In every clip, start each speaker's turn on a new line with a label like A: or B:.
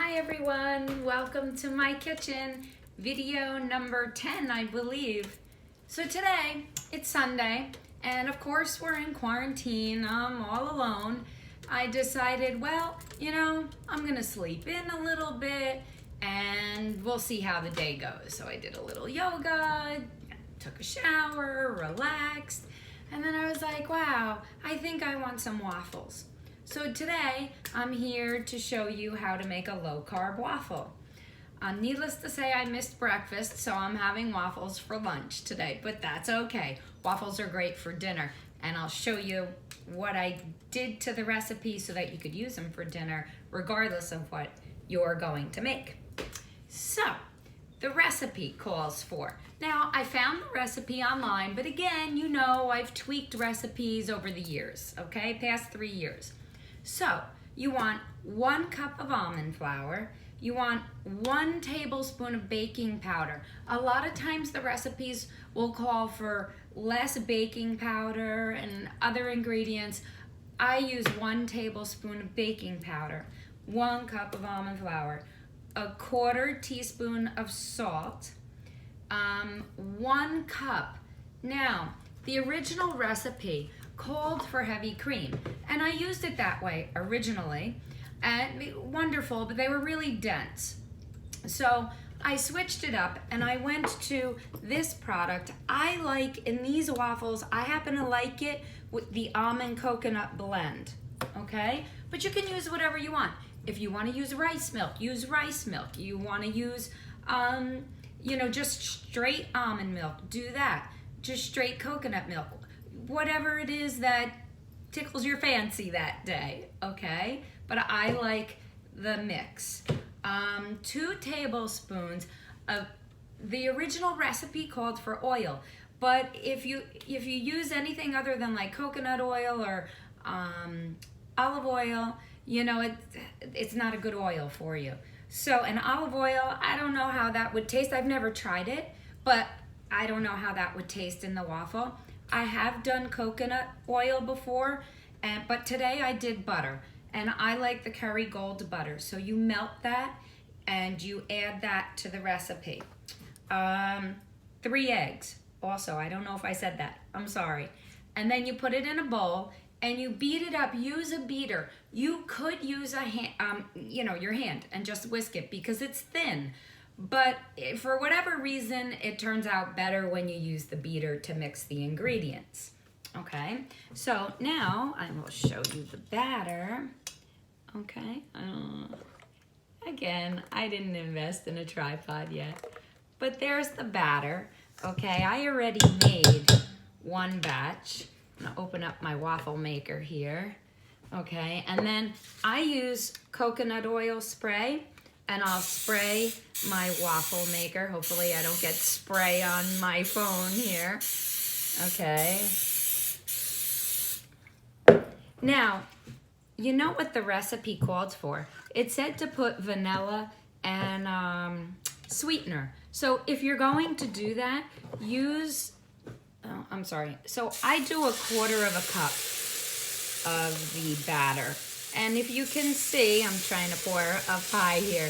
A: Hi everyone, welcome to my kitchen, video number 10 I believe. So today, it's Sunday, and of course we're in quarantine, I'm all alone. I decided, well, I'm gonna sleep in a little bit and we'll see how the day goes. So I did a little yoga, took a shower, relaxed, and then I was like, wow, I think I want some waffles. So today, I'm here to show you how to make a low-carb waffle. Needless to say, I missed breakfast, so I'm having waffles for lunch today, but that's okay. Waffles are great for dinner, and I'll show you what I did to the recipe so that you could use them for dinner, regardless of what you're going to make. So, the recipe calls for. Now, I found the recipe online, but again, I've tweaked recipes over the years, okay? Past 3 years. So, you want 1 cup of almond flour, you want 1 tablespoon of baking powder. A lot of times the recipes will call for less baking powder and other ingredients. I use 1 tablespoon of baking powder, 1 cup of almond flour, 1/4 teaspoon of salt, 1 cup. Now, the original recipe called for heavy cream, and I used it that way originally, and wonderful, but they were really dense. So I switched it up and I went to this product. I like, in these waffles, I happen to like it with the almond coconut blend, okay? But you can use whatever you want. If you want to use rice milk, use rice milk. You want to use, just straight almond milk, do that. Just straight coconut milk. Whatever it is that tickles your fancy that day, okay? But I like the mix. 2 tablespoons of the original recipe called for oil, but if you use anything other than like coconut oil or olive oil, it's not a good oil for you. So an olive oil, I don't know how that would taste. I've never tried it, but I don't know how that would taste in the waffle. I have done coconut oil before, but today I did butter, and I like the Curry Gold butter. So you melt that and you add that to the recipe. 3 eggs. Also, I don't know if I said that. I'm sorry. And then you put it in a bowl and you beat it up. Use a beater. You could use a hand, your hand, and just whisk it because it's thin. But for whatever reason, it turns out better when you use the beater to mix the ingredients. Okay, so now I will show you the batter. Okay, again, I didn't invest in a tripod yet, but there's the batter. Okay, I already made 1 batch. I'm gonna open up my waffle maker here. Okay, and then I use coconut oil spray, and I'll spray my waffle maker. Hopefully I don't get spray on my phone here. Okay. Now, you know what the recipe called for? It said to put vanilla and sweetener. So if you're going to do that, use, So I do 1/4 cup of the batter. And if you can see, I'm trying to pour a pie here.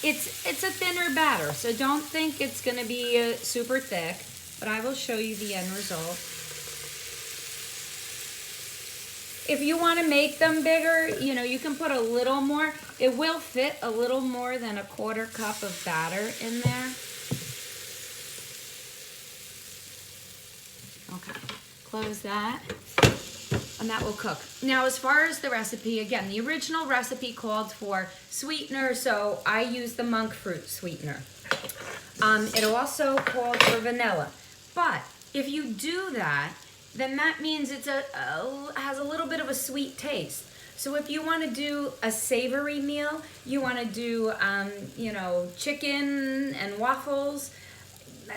A: It's a thinner batter, so don't think it's gonna be super thick, but I will show you the end result. If you wanna make them bigger, you can put a little more. It will fit a little more than 1/4 cup of batter in there. Okay, close that. And that will cook. Now, as far as the recipe, again, the original recipe called for sweetener, so I use the monk fruit sweetener. It also called for vanilla. But if you do that, then that means it has a little bit of a sweet taste. So if you want to do a savory meal, you want to do, chicken and waffles,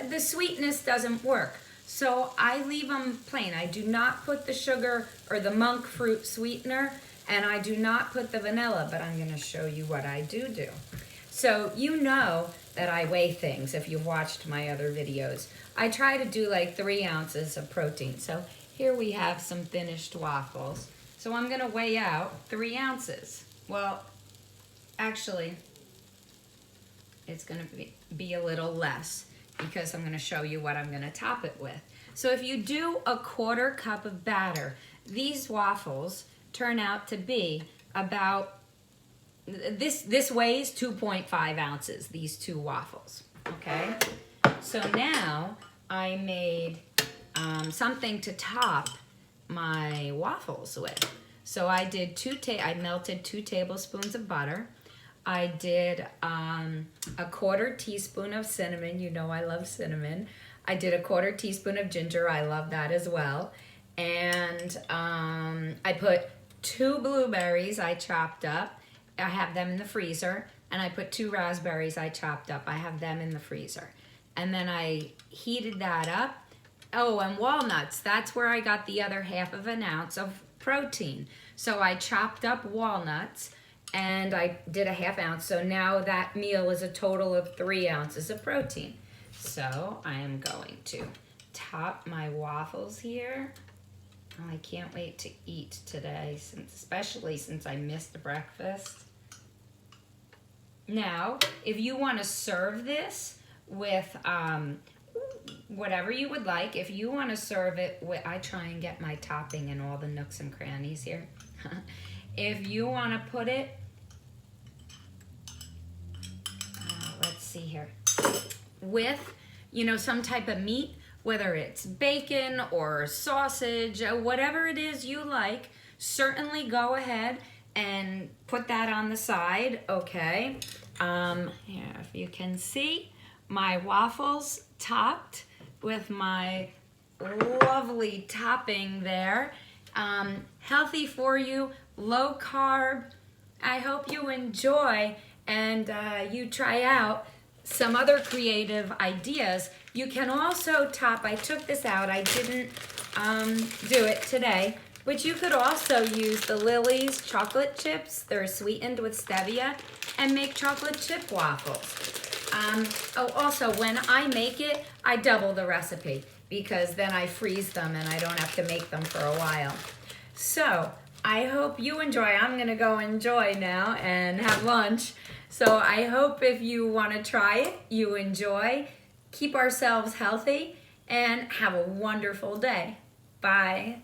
A: the sweetness doesn't work. So I leave them plain. I do not put the sugar or the monk fruit sweetener, and I do not put the vanilla, but I'm gonna show you what I do. So you know that I weigh things if you've watched my other videos. I try to do like 3 ounces of protein. So here we have some finished waffles. So I'm gonna weigh out 3 ounces. Well, actually, it's gonna be a little less because I'm gonna show you what I'm gonna top it with. So if you do a 1/4 cup of batter, these waffles turn out to be about, this weighs 2.5 ounces, these 2 waffles, okay? So now I made something to top my waffles with. So I did I melted 2 tablespoons of butter. I did a 1/4 teaspoon of cinnamon. You know I love cinnamon. I did a 1/4 teaspoon of ginger. I love that as well. And I put 2 blueberries I chopped up. I have them in the freezer. And I put 2 raspberries I chopped up. I have them in the freezer. And then I heated that up. Oh, and walnuts. That's where I got the other 1/2 ounce of protein. So I chopped up walnuts and I did a 1/2 ounce. So now that meal is a total of 3 ounces of protein. So I am going to top my waffles here. Oh, I can't wait to eat today, especially since I missed breakfast. Now, if you want to serve this with whatever you would like, if you want to serve it with, I try and get my topping in all the nooks and crannies here. If you want to put it, let's see here, with, you know, some type of meat, whether it's bacon or sausage, whatever it is you like, certainly go ahead and put that on the side, okay? Here, if you can see, my waffles topped with my lovely topping there. Healthy for you, low carb. I hope you enjoy and you try out some other creative ideas. You can also top, I took this out, I didn't do it today, but you could also use the Lily's chocolate chips. They're sweetened with stevia, and make chocolate chip waffles. Also, when I make it, I double the recipe because then I freeze them and I don't have to make them for a while. So I hope you enjoy. I'm gonna go enjoy now and have lunch. So I hope if you wanna try it, you enjoy. Keep ourselves healthy and have a wonderful day. Bye.